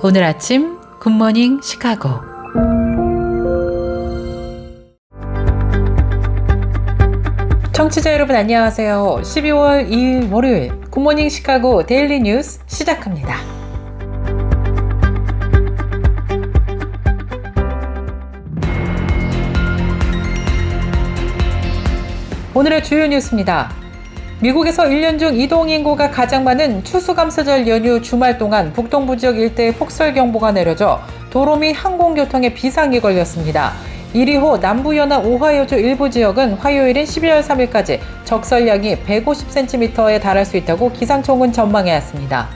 오늘 아침 굿모닝 시카고. 청취자 여러분 안녕하세요. 12월 2일 월요일 굿모닝 시카고 데일리 뉴스 시작합니다. 오늘의 주요 뉴스입니다. 미국에서 1년 중 이동인구가 가장 많은 추수감사절 연휴 주말 동안 북동부 지역 일대에 폭설경보가 내려져 도로 및 항공교통에 비상이 걸렸습니다. 이리호 남부연안 오하이오주 일부 지역은 화요일인 12월 3일까지 적설량이 150cm에 달할 수 있다고 기상청은 전망해왔습니다.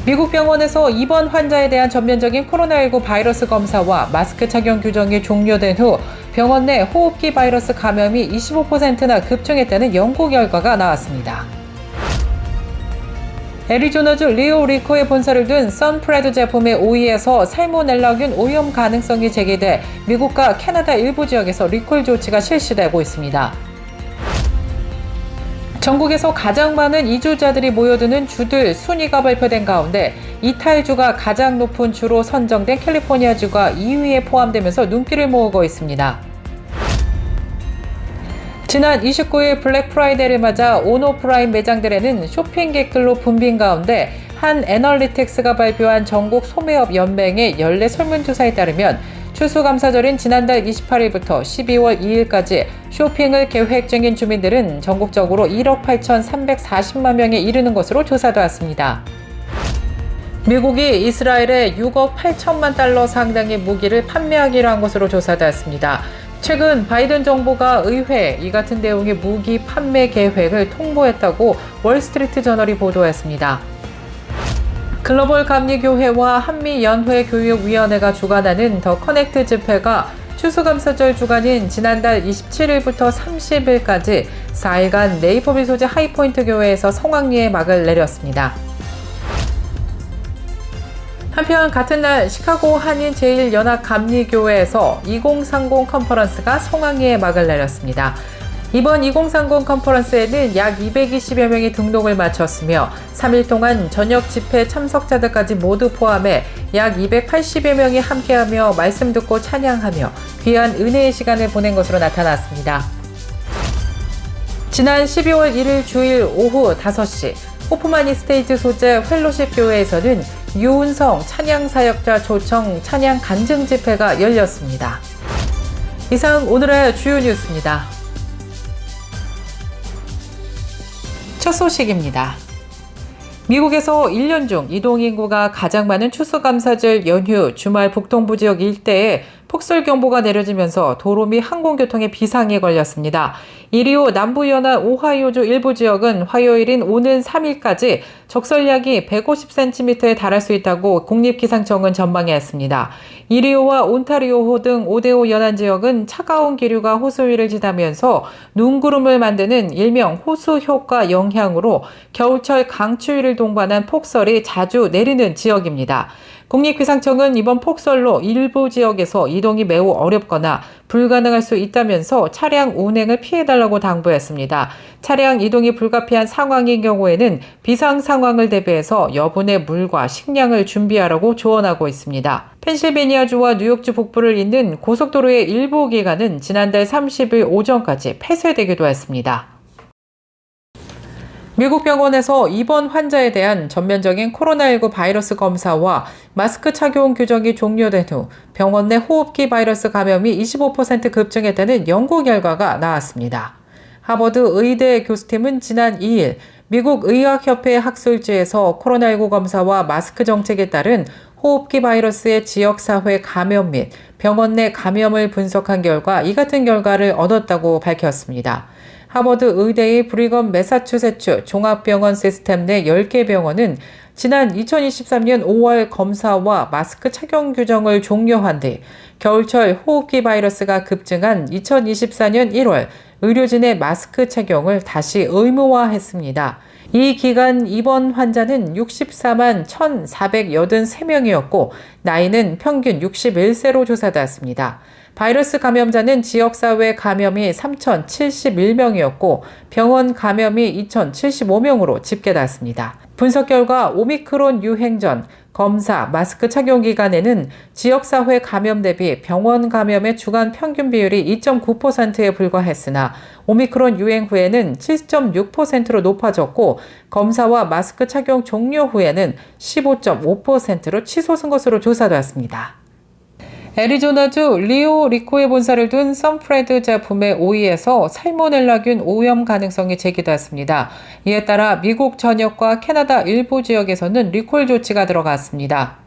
미국 병원에서 입원 환자에 대한 전면적인 코로나19 바이러스 검사와 마스크 착용 규정이 종료된 후 병원 내 호흡기 바이러스 감염이 25%나 급증했다는 연구 결과가 나왔습니다. 애리조나주 리오 리코에 본사를 둔 선프레드 제품의 오이에서 살모넬라균 오염 가능성이 제기돼 미국과 캐나다 일부 지역에서 리콜 조치가 실시되고 있습니다. 전국에서 가장 많은 이주자들이 모여드는 주들 순위가 발표된 가운데 이탈주가 가장 높은 주로 선정된 캘리포니아주가 2위에 포함되면서 눈길을 모으고 있습니다. 지난 29일 블랙 프라이데이를 맞아 온오프라인 매장들에는 쇼핑객들로 붐빈 가운데 한 애널리틱스가 발표한 전국 소매업 연맹의 연례 설문조사에 따르면 추수감사절인 지난달 28일부터 12월 2일까지 쇼핑을 계획 중인 주민들은 전국적으로 1억 8,340만 명에 이르는 것으로 조사되었습니다. 미국이 이스라엘에 6억 8천만 달러 상당의 무기를 판매하기로 한 것으로 조사되었습니다. 최근 바이든 정부가 의회에 이 같은 내용의 무기 판매 계획을 통보했다고 월스트리트 저널이 보도했습니다. 글로벌 감리교회와 한미연회교육위원회가 주관하는 더 커넥트 집회가 추수감사절 주간인 지난달 27일부터 30일까지 4일간 네이버빌 소재 하이포인트 교회에서 성황리에 막을 내렸습니다. 한편 같은 날 시카고 한인 제1연합감리교회에서 2030 컨퍼런스가 성황리에 막을 내렸습니다. 이번 2030 컨퍼런스에는 약 220여 명이 등록을 마쳤으며 3일 동안 저녁 집회 참석자들까지 모두 포함해 약 280여 명이 함께하며 말씀 듣고 찬양하며 귀한 은혜의 시간을 보낸 것으로 나타났습니다. 지난 12월 1일 주일 오후 5시 호프만 이스테이트 소재 펠로십 교회에서는 유은성 찬양사역자 초청 찬양 간증 집회가 열렸습니다. 이상 오늘의 주요 뉴스입니다. 첫 소식입니다. 미국에서 1년 중 이동인구가 가장 많은 추수감사절 연휴 주말 북동부 지역 일대에 폭설경보가 내려지면서 도로 및 항공교통에 비상이 걸렸습니다. 이리호 남부연안 오하이오주 일부 지역은 화요일인 오는 3일까지 적설량이 150cm에 달할 수 있다고 국립기상청은 전망했습니다. 이리호와 온타리오호 등 오데오 연안 지역은 차가운 기류가 호수 위를 지나면서 눈구름을 만드는 일명 호수효과 영향으로 겨울철 강추위를 동반한 폭설이 자주 내리는 지역입니다. 국립기상청은 이번 폭설로 일부 지역에서 이동이 매우 어렵거나 불가능할 수 있다면서 차량 운행을 피해달라고 당부했습니다. 차량 이동이 불가피한 상황인 경우에는 비상 상황을 대비해서 여분의 물과 식량을 준비하라고 조언하고 있습니다. 펜실베니아주와 뉴욕주 북부를 잇는 고속도로의 일부 기간은 지난달 30일 오전까지 폐쇄되기도 했습니다. 미국 병원에서 입원 환자에 대한 전면적인 코로나19 바이러스 검사와 마스크 착용 규정이 종료된 후 병원 내 호흡기 바이러스 감염이 25% 급증했다는 연구 결과가 나왔습니다. 하버드 의대 교수팀은 지난 2일 미국 의학협회 학술지에서 코로나19 검사와 마스크 정책에 따른 호흡기 바이러스의 지역사회 감염 및 병원 내 감염을 분석한 결과 이 같은 결과를 얻었다고 밝혔습니다. 하버드 의대의 브리검 매사추세츠 종합병원 시스템 내 10개 병원은 지난 2023년 5월 검사와 마스크 착용 규정을 종료한 뒤 겨울철 호흡기 바이러스가 급증한 2024년 1월 의료진의 마스크 착용을 다시 의무화했습니다. 이 기간 입원 환자는 64만 1,483명이었고 나이는 평균 61세로 조사되었습니다. 바이러스 감염자는 지역사회 감염이 3,071명이었고 병원 감염이 2,075명으로 집계됐습니다. 분석 결과 오미크론 유행 전 검사, 마스크 착용 기간에는 지역사회 감염 대비 병원 감염의 주간 평균 비율이 2.9%에 불과했으나 오미크론 유행 후에는 7.6%로 높아졌고 검사와 마스크 착용 종료 후에는 15.5%로 치솟은 것으로 조사되었습니다. 애리조나주 리오 리코에 본사를 둔 썬프레드 제품의 오이에서 살모넬라균 오염 가능성이 제기되었습니다. 이에 따라 미국 전역과 캐나다 일부 지역에서는 리콜 조치가 들어갔습니다.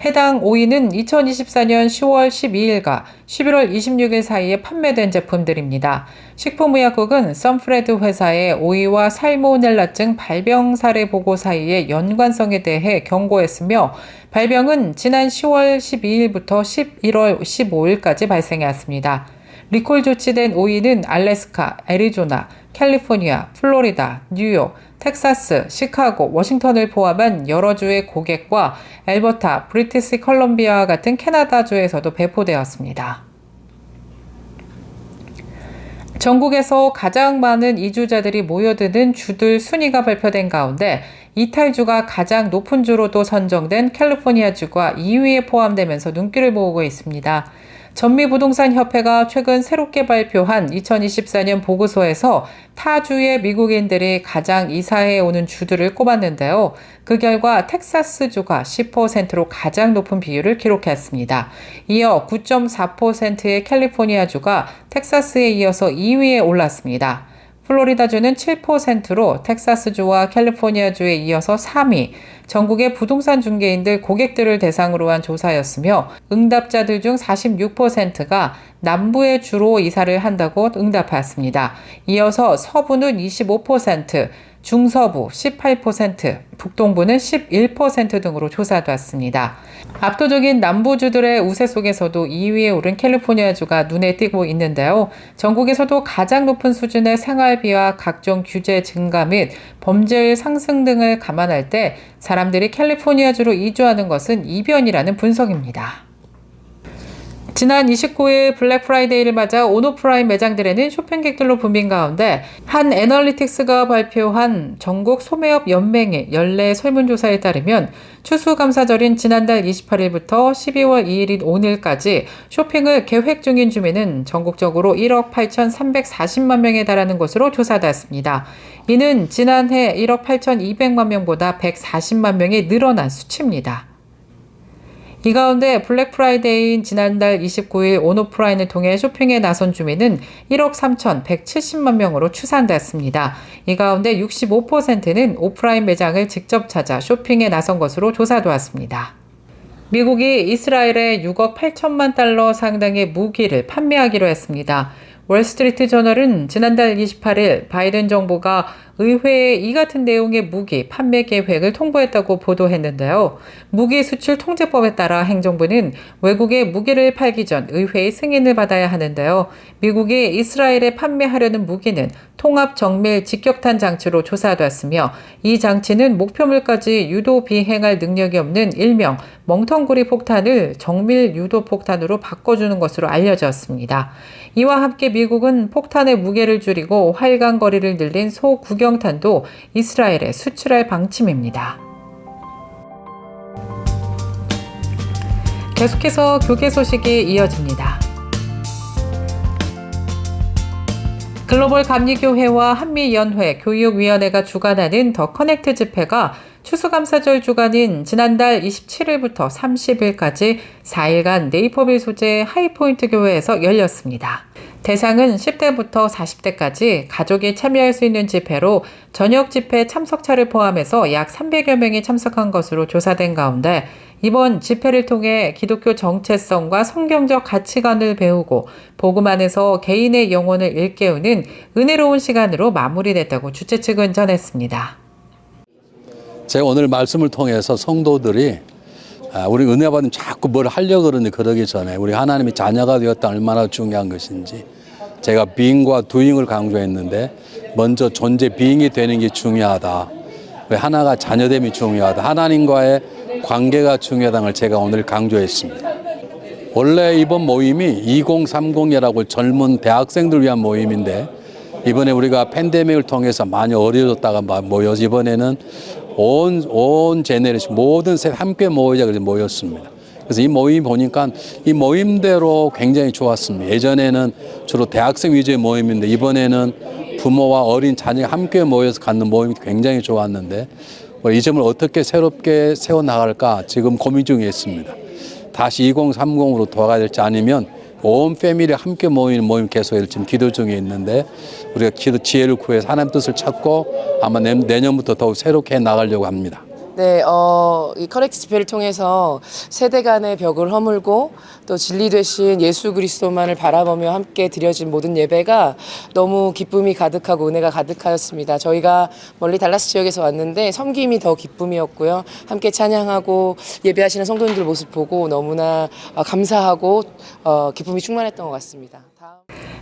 해당 오이는 2024년 10월 12일과 11월 26일 사이에 판매된 제품들입니다. 식품의약국은 썬프레드 회사의 오이와 살모넬라증 발병 사례 보고 사이의 연관성에 대해 경고했으며 발병은 지난 10월 12일부터 11월 15일까지 발생했습니다. 리콜 조치된 오이는 알래스카, 애리조나, 캘리포니아, 플로리다, 뉴욕, 텍사스, 시카고, 워싱턴을 포함한 여러 주의 고객과 엘버타, 브리티시 컬럼비아와 같은 캐나다주에서도 배포되었습니다. 전국에서 가장 많은 이주자들이 모여드는 주들 순위가 발표된 가운데 이탈주가 가장 높은 주로도 선정된 캘리포니아주가 2위에 포함되면서 눈길을 모으고 있습니다. 전미부동산협회가 최근 새롭게 발표한 2024년 보고서에서 타주의 미국인들이 가장 이사해 오는 주들을 꼽았는데요. 그 결과 텍사스주가 10%로 가장 높은 비율을 기록했습니다. 이어 9.4%의 캘리포니아주가 텍사스에 이어서 2위에 올랐습니다. 플로리다주는 7%로 텍사스주와 캘리포니아주에 이어서 3위, 전국의 부동산 중개인들 고객들을 대상으로 한 조사였으며 응답자들 중 46%가 남부에 주로 이사를 한다고 응답했습니다. 이어서 서부는 25%, 중서부 18%, 북동부는 11% 등으로 조사됐습니다. 압도적인 남부주들의 우세 속에서도 2위에 오른 캘리포니아주가 눈에 띄고 있는데요. 전국에서도 가장 높은 수준의 생활비와 각종 규제 증가 및 범죄율 상승 등을 감안할 때 사람들이 캘리포니아주로 이주하는 것은 이변이라는 분석입니다. 지난 29일 블랙 프라이데이를 맞아 온오프라인 매장들에는 쇼핑객들로 붐빈 가운데 한 애널리틱스가 발표한 전국 소매업 연맹의 연례 설문조사에 따르면 추수감사절인 지난달 28일부터 12월 2일인 오늘까지 쇼핑을 계획 중인 주민은 전국적으로 1억 8,340만 명에 달하는 것으로 조사됐습니다. 이는 지난해 1억 8,200만 명보다 140만 명이 늘어난 수치입니다. 이 가운데 블랙 프라이데이인 지난달 29일 온오프라인을 통해 쇼핑에 나선 주민은 1억 3,170만 명으로 추산됐습니다. 이 가운데 65%는 오프라인 매장을 직접 찾아 쇼핑에 나선 것으로 조사되었습니다. 미국이 이스라엘에 6억 8천만 달러 상당의 무기를 판매하기로 했습니다. 월스트리트 저널은 지난달 28일 바이든 정부가 의회에 이 같은 내용의 무기 판매 계획을 통보했다고 보도했는데요. 무기 수출 통제법에 따라 행정부는 외국에 무기를 팔기 전 의회의 승인을 받아야 하는데요. 미국이 이스라엘에 판매하려는 무기는 통합 정밀 직격탄 장치로 조사됐으며 이 장치는 목표물까지 유도 비행할 능력이 없는 일명 멍텅구리 폭탄을 정밀 유도 폭탄으로 바꿔주는 것으로 알려졌습니다. 이와 함께 미국은 폭탄의 무게를 줄이고 활강 거리를 늘린 소구경탄도 이스라엘에 수출할 방침입니다. 계속해서 교계 소식이 이어집니다. 글로벌 감리교회와 한미연회 교육위원회가 주관하는 더 커넥트 집회가 추수감사절 주간인 지난달 27일부터 30일까지 4일간 네이퍼빌 소재 하이포인트 교회에서 열렸습니다. 대상은 10대부터 40대까지 가족이 참여할 수 있는 집회로 저녁 집회 참석차를 포함해서 약 300여 명이 참석한 것으로 조사된 가운데 이번 집회를 통해 기독교 정체성과 성경적 가치관을 배우고 복음 안에서 개인의 영혼을 일깨우는 은혜로운 시간으로 마무리됐다고 주최 측은 전했습니다. 제가 오늘 말씀을 통해서 성도들이 우리 은혜 받으면 자꾸 뭘 하려고 그러기 전에 우리 하나님의 자녀가 되었다 얼마나 중요한 것인지 제가 being과 doing을 강조했는데 먼저 존재 being이 되는 게 중요하다. 하나가 자녀됨이 중요하다. 하나님과의 관계가 중요하다는 걸 제가 오늘 강조했습니다. 원래 이번 모임이 2030이라고 젊은 대학생들 위한 모임인데 이번에 우리가 팬데믹을 통해서 많이 어려졌다가 모여서 이번에는 온 제네레이션 모든 세대 함께 모이자 그래서 모였습니다. 그래서 이 모임 보니까 이 모임대로 굉장히 좋았습니다. 예전에는 주로 대학생 위주의 모임인데 이번에는 부모와 어린 자녀가 함께 모여서 갖는 모임이 굉장히 좋았는데 이 점을 어떻게 새롭게 세워나갈까 지금 고민 중에 있습니다. 다시 2030으로 돌아가야 될지 아니면 온 패밀리 함께 모이는 모임 계속 지금 기도 중에 있는데 우리가 기도 지혜를 구해서 하나님 뜻을 찾고 아마 내년부터 더욱 새롭게 해 나가려고 합니다. 네, 이 커넥트 집회를 통해서 세대 간의 벽을 허물고 또 진리 되신 예수 그리스도만을 바라보며 함께 드려진 모든 예배가 너무 기쁨이 가득하고 은혜가 가득하였습니다. 저희가 멀리 달라스 지역에서 왔는데 섬김이 더 기쁨이었고요. 함께 찬양하고 예배하시는 성도님들 모습 보고 너무나 감사하고 기쁨이 충만했던 것 같습니다.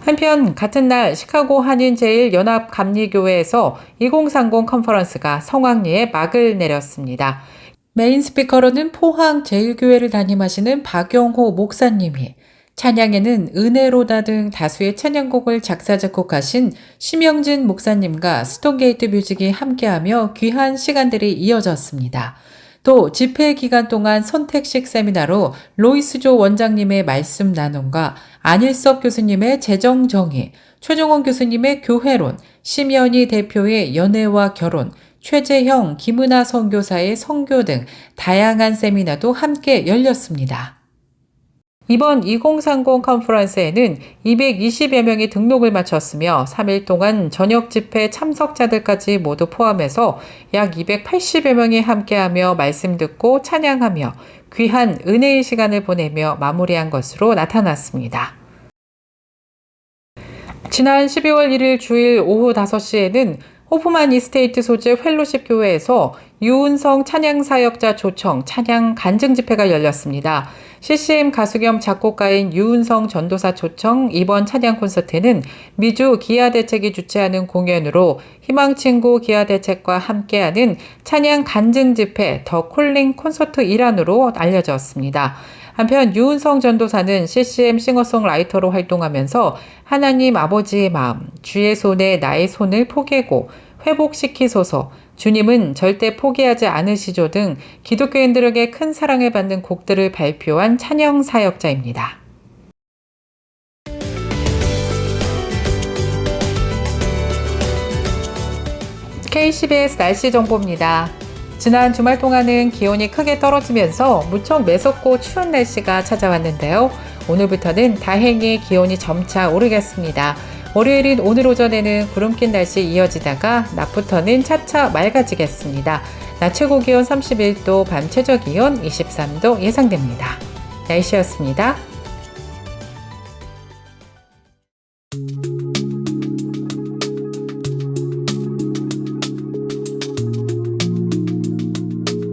한편 같은 날 시카고 한인제일연합감리교회에서 2030 컨퍼런스가 성황리에 막을 내렸습니다. 메인 스피커로는 포항 제일교회를 담임하시는 박용호 목사님이, 찬양에는 은혜로다 등 다수의 찬양곡을 작사 작곡하신 심영진 목사님과 스톤게이트 뮤직이 함께하며 귀한 시간들이 이어졌습니다. 또 집회 기간 동안 선택식 세미나로 로이스조 원장님의 말씀 나눔과 안일섭 교수님의 재정정의, 최종원 교수님의 교회론, 심연희 대표의 연애와 결혼, 최재형, 김은하 선교사의 선교 등 다양한 세미나도 함께 열렸습니다. 이번 2030 컨퍼런스에는 220여 명이 등록을 마쳤으며 3일 동안 저녁 집회 참석자들까지 모두 포함해서 약 280여 명이 함께하며 말씀 듣고 찬양하며 귀한 은혜의 시간을 보내며 마무리한 것으로 나타났습니다. 지난 12월 1일 주일 오후 5시에는 호프만 이스테이트 소재 펠로십 교회에서 유은성 찬양사역자 초청 찬양 간증 집회가 열렸습니다. CCM 가수 겸 작곡가인 유은성 전도사 초청 이번 찬양 콘서트는 미주 기아대책이 주최하는 공연으로 희망친구 기아대책과 함께하는 찬양 간증 집회 더 콜링 콘서트 일환으로 알려졌습니다. 한편 유은성 전도사는 CCM 싱어송라이터로 활동하면서 하나님 아버지의 마음, 주의 손에 나의 손을 포개고 회복시키소서, 주님은 절대 포기하지 않으시죠 등 기독교인들에게 큰 사랑을 받는 곡들을 발표한 찬양 사역자입니다. KCBS 날씨 정보입니다. 지난 주말 동안은 기온이 크게 떨어지면서 무척 매섭고 추운 날씨가 찾아왔는데요. 오늘부터는 다행히 기온이 점차 오르겠습니다. 월요일인 오늘 오전에는 구름 낀 날씨 이어지다가 낮부터는 차차 맑아지겠습니다. 낮 최고 기온 31도, 밤 최저 기온 23도 예상됩니다. 날씨였습니다.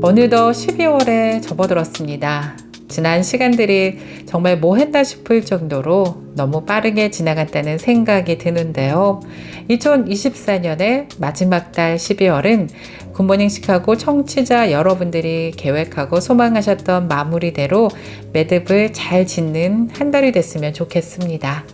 어느덧 12월에 접어들었습니다. 지난 시간들이 정말 뭐 했나 싶을 정도로 너무 빠르게 지나갔다는 생각이 드는데요. 2024년의 마지막 달 12월은 굿모닝 시카고 청취자 여러분들이 계획하고 소망하셨던 마무리대로 매듭을 잘 짓는 한 달이 됐으면 좋겠습니다.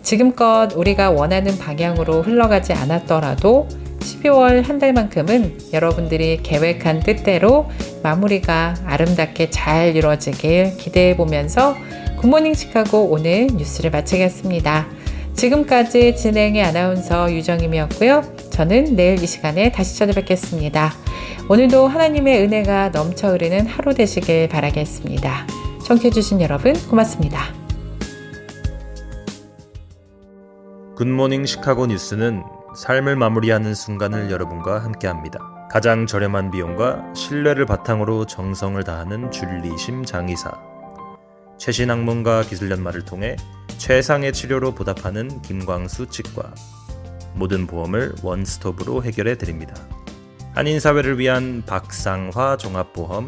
지금껏 우리가 원하는 방향으로 흘러가지 않았더라도 12월 한 달만큼은 여러분들이 계획한 뜻대로 마무리가 아름답게 잘 이루어지길 기대해 보면서 굿모닝 시카고 오늘 뉴스를 마치겠습니다. 지금까지 진행의 아나운서 유정임이었고요. 저는 내일 이 시간에 다시 찾아뵙겠습니다. 오늘도 하나님의 은혜가 넘쳐 흐르는 하루 되시길 바라겠습니다. 청취해주신 여러분 고맙습니다. 굿모닝 시카고 뉴스는 삶을 마무리하는 순간을 여러분과 함께합니다. 가장 저렴한 비용과 신뢰를 바탕으로 정성을 다하는 줄리심 장의사, 최신 학문과 기술 연마를 통해 최상의 치료로 보답하는 김광수 치과, 모든 보험을 원스톱으로 해결해 드립니다. 한인사회를 위한 박상화 종합보험,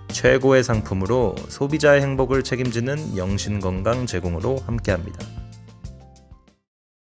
최고의 상품으로 소비자의 행복을 책임지는 영신건강 제공으로 함께합니다.